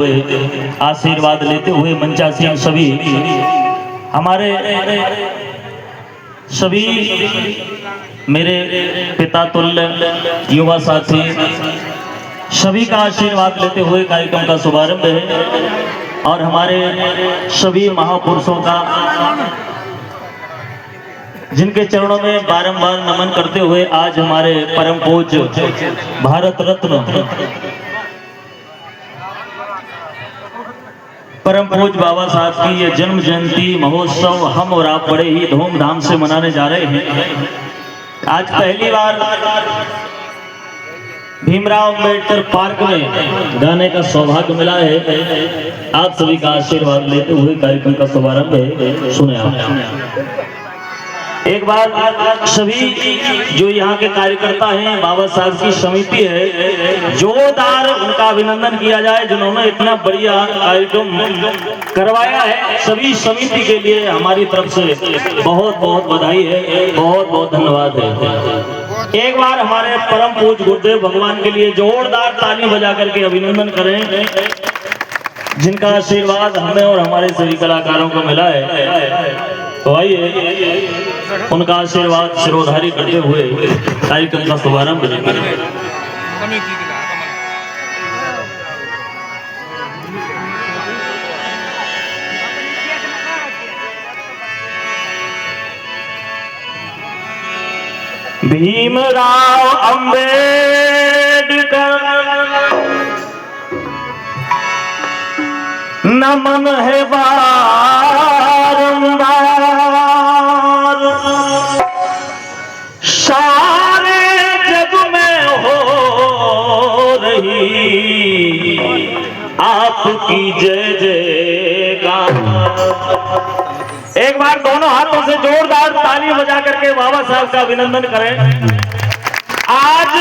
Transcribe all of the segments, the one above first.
आशीर्वाद लेते हुए मंचासीन सभी हमारे सभी मेरे पिता तुल्य युवा साथी सभी का आशीर्वाद लेते हुए कार्यक्रम का शुभारंभ है और हमारे सभी महापुरुषों का जिनके चरणों में बारंबार नमन करते हुए आज हमारे परम पूज्य भारत रत्न परम पूज्य बाबा साहब की ये जन्म जयंती महोत्सव हम और आप बड़े ही धूमधाम से मनाने जा रहे हैं। आज पहली बार भीमराव अंबेडकर पार्क में गाने का सौभाग्य मिला है। आप सभी का आशीर्वाद लेते हुए कार्यक्रम का शुभारंभ है। सुने आप एक बार सभी जो यहाँ के कार्यकर्ता हैं, बाबा साहब की समिति है, जोरदार उनका अभिनंदन किया जाए जिन्होंने इतना बढ़िया कार्यक्रम करवाया है। सभी समिति के लिए हमारी तरफ से बहुत बहुत बधाई है, बहुत बहुत धन्यवाद है। एक बार हमारे परम पूज्य गुरुदेव भगवान के लिए जोरदार ताली बजा करके अभिनंदन करें, जिनका आशीर्वाद हमें और हमारे सभी कलाकारों को मिला है। तो आइए उनका आशीर्वाद शिरोधारी करते हुए कार्यक्रम का शुभारंभ करें। भीमराव अंबेडकर नमन है बारंबार, सारे जग में हो रही आपकी जय जयकार। एक बार दोनों हाथों से जोरदार ताली बजा करके बाबा साहब का अभिनंदन करें। आज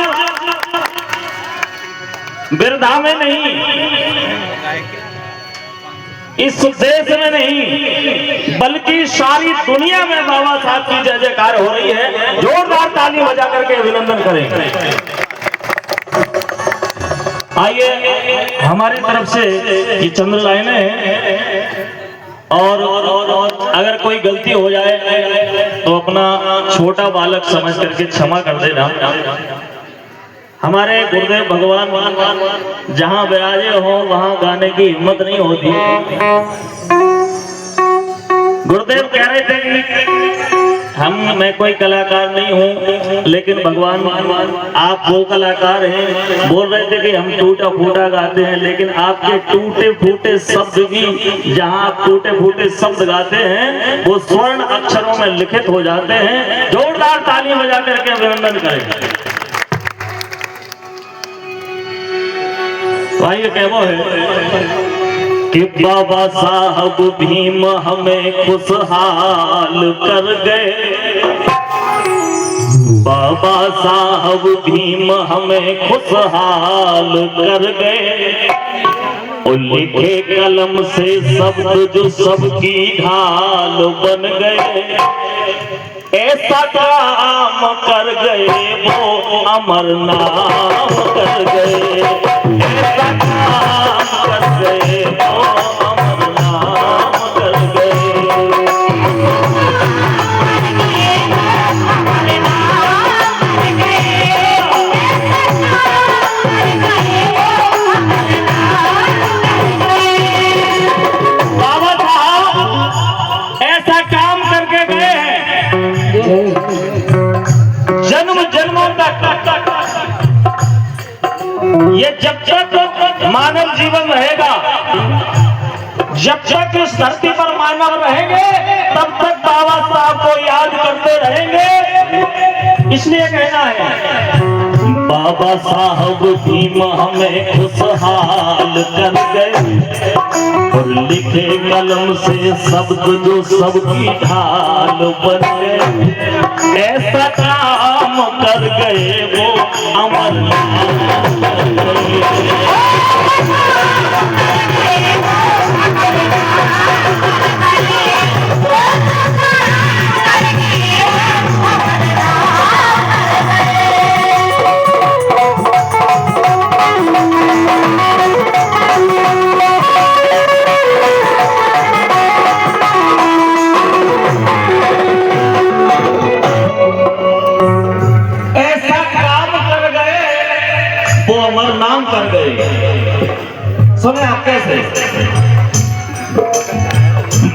बिरधा में नहीं, इस देश में नहीं, बल्कि सारी दुनिया में बाबा साहब की जय जयकार हो रही है। जोरदार ताली बजा करके अभिनंदन करें। आइए हमारी तरफ से ये चंद्र लाइनें हैं और अगर कोई गलती हो जाए तो अपना छोटा बालक समझ करके क्षमा कर देना। हमारे गुरुदेव भगवान जहाँ विराजे हो वहाँ गाने की हिम्मत नहीं होती। गुरुदेव कह रहे थे कि मैं कोई कलाकार नहीं हूँ, लेकिन भगवान आप वो कलाकार हैं। बोल रहे थे कि हम टूटा फूटा गाते हैं, लेकिन आपके टूटे फूटे शब्द भी, जहाँ आप टूटे फूटे शब्द गाते हैं, वो स्वर्ण अक्षरों में लिखित हो जाते हैं। जोरदार ताली बजा करके अभिनंदन करें। भाई क्या वो है कि बाबा साहब भीम हमें खुशहाल कर गए, बाबा साहब भीम हमें खुशहाल कर गए। और लिखे कलम से शब्द जो सबकी ढाल बन गए, ऐसा काम कर गए वो अमर नाम कर गए, ऐसा काम कर गए वो अमर नाम कर गए। बाबा साहब ऐसा काम करके गए हैं, जन्म जन्मों तक ये जब तक मानव जीवन रहेगा, जब तक इस धरती पर मानव रहेंगे, तब तक बाबा साहब को याद करते रहेंगे। इसलिए कहना है बाबा साहब भीम हमें खुशहाल कर गए, और लिखे कलम से शब्द जो सबकी ढाल बन गए, ऐसा काम कर गए वो अमर नाम कर गए। सुने आप कैसे।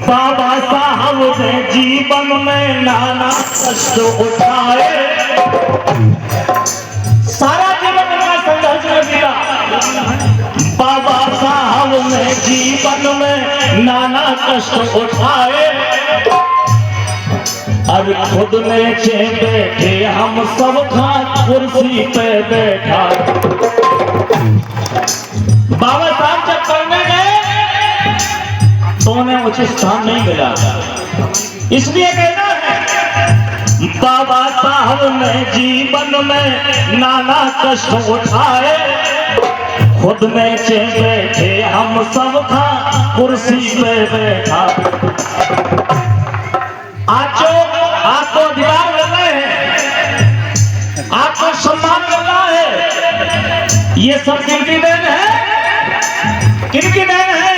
बाबा साहब ने जीवन में नाना कष्ट उठाए, सारा जीवन का संघर्ष में बीता। बाबा साहब ने जीवन में नाना कष्ट उठाए, अब खुद नीचे बैठे हम सब खा कुर्सी पे बैठा। बाबा साहब जब पढ़ने गए तो उन्हें उचित स्थान नहीं मिला, इसलिए कहना है बाबा साहब ने जीवन में नाना कष्ट उठाए, खुद नीचे बैठे हम सब खा कुर्सी पे बैठा। आपको अधिकार मिल रहे हैं, आपको सम्मान मिल रहा है, ये सब किनकी देन है, किनकी देन है?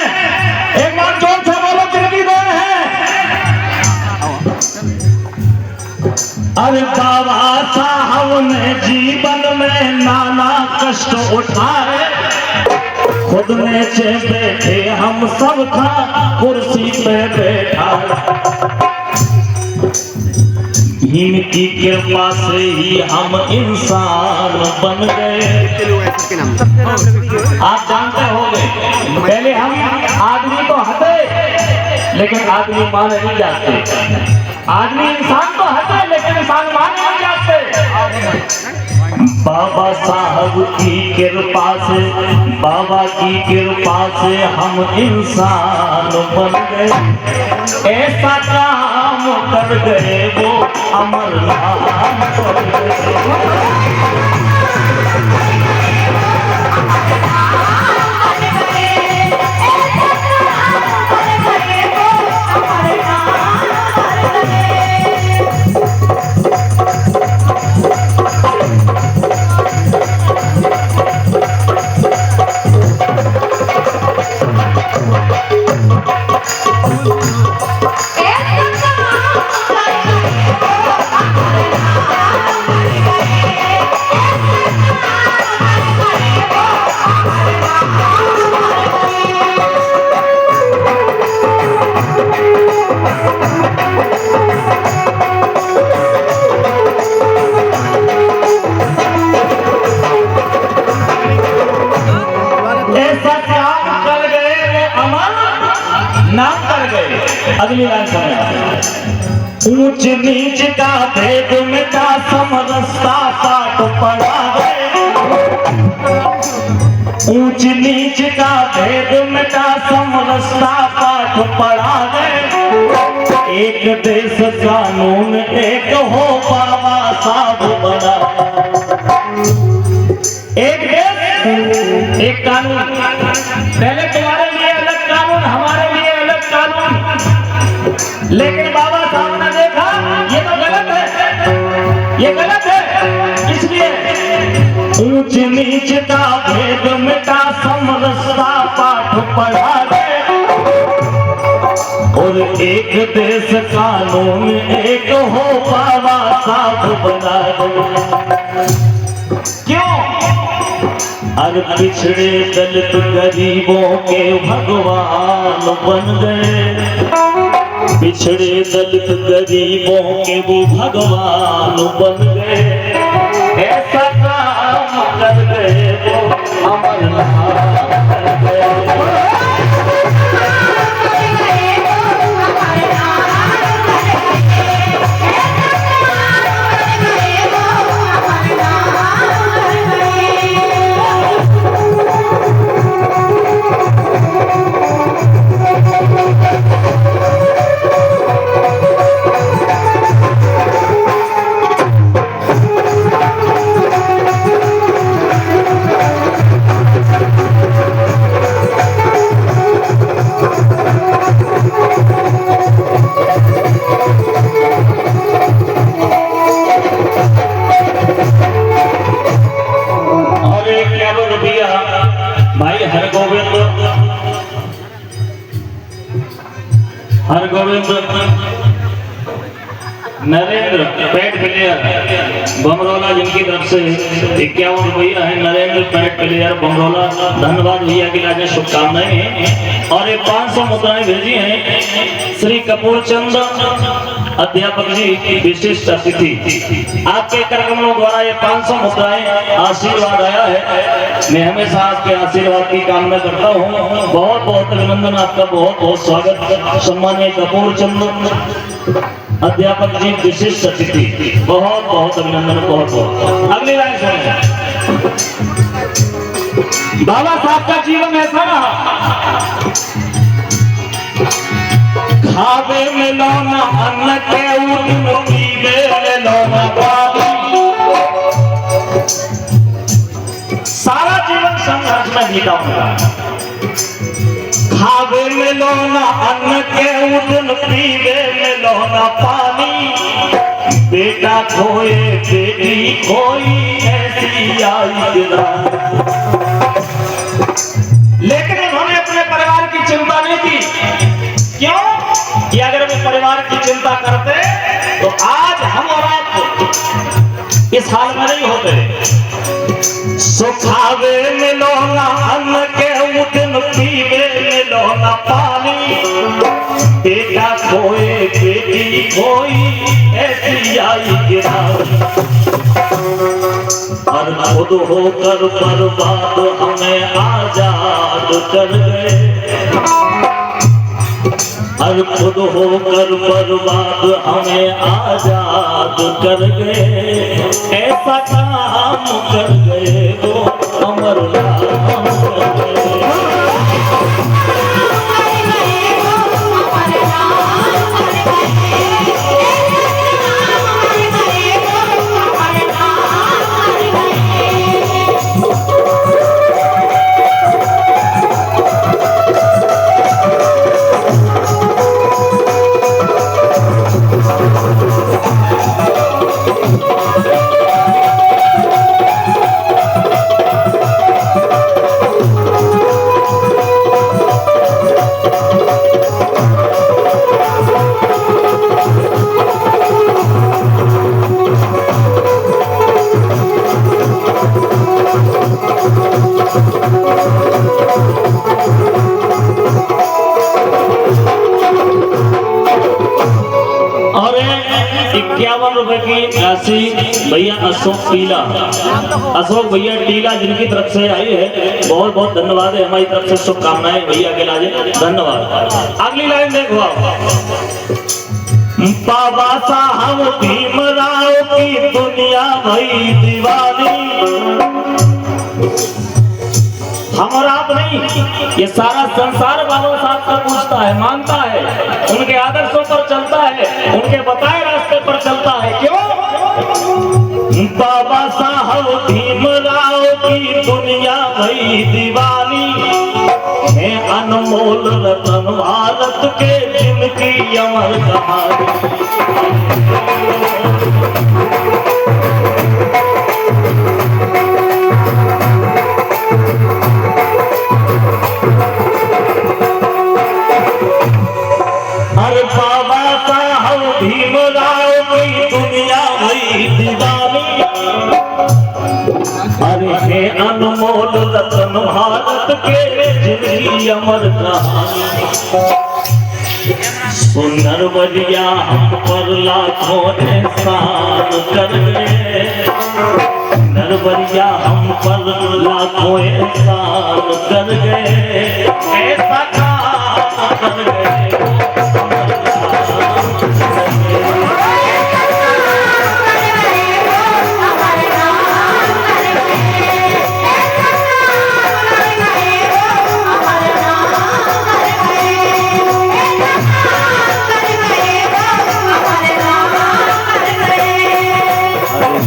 एक बार जोर से बोलो, किनकी देन है? अरे बाबा साहब ने जीवन में नाना कष्ट उठाए, खुद नीचे बैठे हम सब था कुर्सी पे बैठा। इनकी कृपा से ही हम इंसान बन गए। आप जानते होंगे पहले हम आदमी तो हटे, लेकिन आदमी माने नहीं जाते। आदमी इंसान तो हटे, लेकिन इंसान माने नहीं जाते। बाबा साहब की कृपा से, बाबा की कृपा से हम इंसान बन गए। ऐसा काम कर गए वो अमर नाम कर गए। नाम कर गए। अगली लाइन सुनिए। ऊंच नीच का भेद मिटा समरसता काट पड़ा गए। ऊंच नीच का भेद मिटा समरसता काट पड़ा गए। एक देश कानून एक हो बाबा साहब बना। एक देश एक कानून, पहले तुम्हारे लिए अलग कानून, हमारे लिए अलग कानून, लेकिन बाबा साहब ने देखा ये तो गलत है, ये गलत है। इसलिए ऊंच नीच का भेद मिटा समरसता पाठ पढ़ा गए। और एक देश कानून एक हो बाबा साहब बना गए। क्यों? अरे पिछड़े दलित गरीबों के भगवान बन गए। पिछड़े दलित गरीबों के वो भगवान बन गए। ऐसा काम कर गए वो अमर नाम कर गए। नरेंद्र पैट प्लेयर बमरौला, जिनकी तरफ से 51 रुपया है। नरेंद्र पैट प्लेयर बमरौला, धन्यवाद भैया की लाजवाब शुभकामनाएं। और ये 500 मुद्राएं भेजी हैं श्री कपूर चंद अध्यापक जी की विशिष्ट अतिथि। आपके कार्यक्रमों द्वारा ये 500 मुद्राएं आशीर्वाद आया है। मैं हमेशा आपके आशीर्वाद की कामना करता हूँ। बहुत बहुत अभिनंदन, आपका बहुत बहुत स्वागत। सम्मानीय कपूर चंद अध्यापक जी विशिष्ट अतिथि, बहुत बहुत अभिनंदन, बहुत बहुत। अगली लाइन सुनिए। बाबा साहब का जीवन ऐसा रहा, खावे में लौना अन्न के उठन, पीवे में लौना पानी। सारा जीवन संघर्ष में बीता हुआ। खावे में लौना अन्न के उठन, पीवे में लौना पानी। बेटा खोए बेटी खोई, ऐसी आई गिरा। लेकिन उन्होंने अपने परिवार की चिंता नहीं की। क्यों? कि अगर वे परिवार की चिंता करते तो आज हम और आप इस हाल में नहीं होते। सुखावे में लौना अन्न के उठन, पीवे में लौना पानी। बेटा खोए बेटी खोई, ऐसी आई गिरा। और खुद होकर बर्बाद हमें आजाद कर गए। हर खुद होकर बर्बाद हमें आजाद कर गए। ऐसा काम कर गए वो अमर नाम कर गए। भैया अशोक भैया टीला, जिनकी तरफ से आई है, बहुत बहुत धन्यवाद है। हमारी तरफ से शुभकामनाएं भैया के लाजे, धन्यवाद। अगली लाइन देखो। बाबा साहब भीमराव की दुनिया भई दीवानी। हम आप नहीं, ये सारा संसार बाबा साहब का पूछता है, मानता है, उनके आदर्शों पर चलता है, उनके बताए रास्ते पर चलता है। क्यों? बाबा साहब भीमराव की दुनिया भई दीवानी है। अनमोल रतन भारत के, जिनकी अमर कहानी। अरे बाबा साहब भीमराव की दुनिया भई दीवानी। अरे हे अनमोल रतन भारत के, जिनकी अमर कहानी। सुंदर बलिया हम पर लाखों एहसान कर गए। नरबलिया हम पर लाखों एहसान कर गए। ऐसा काम कर गए।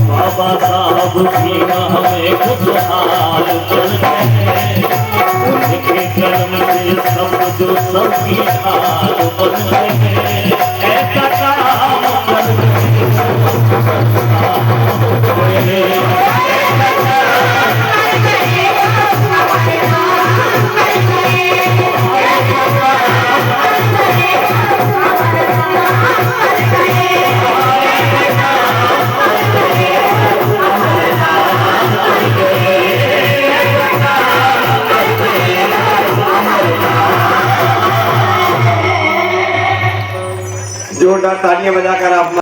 बाबा साहब भीमा हमें खुशहाल कर गए। उनके कर्म से सब जो सबकी हाल बन गए। ऐसा काम कर गए। जोरदार तालियां बजाकर आप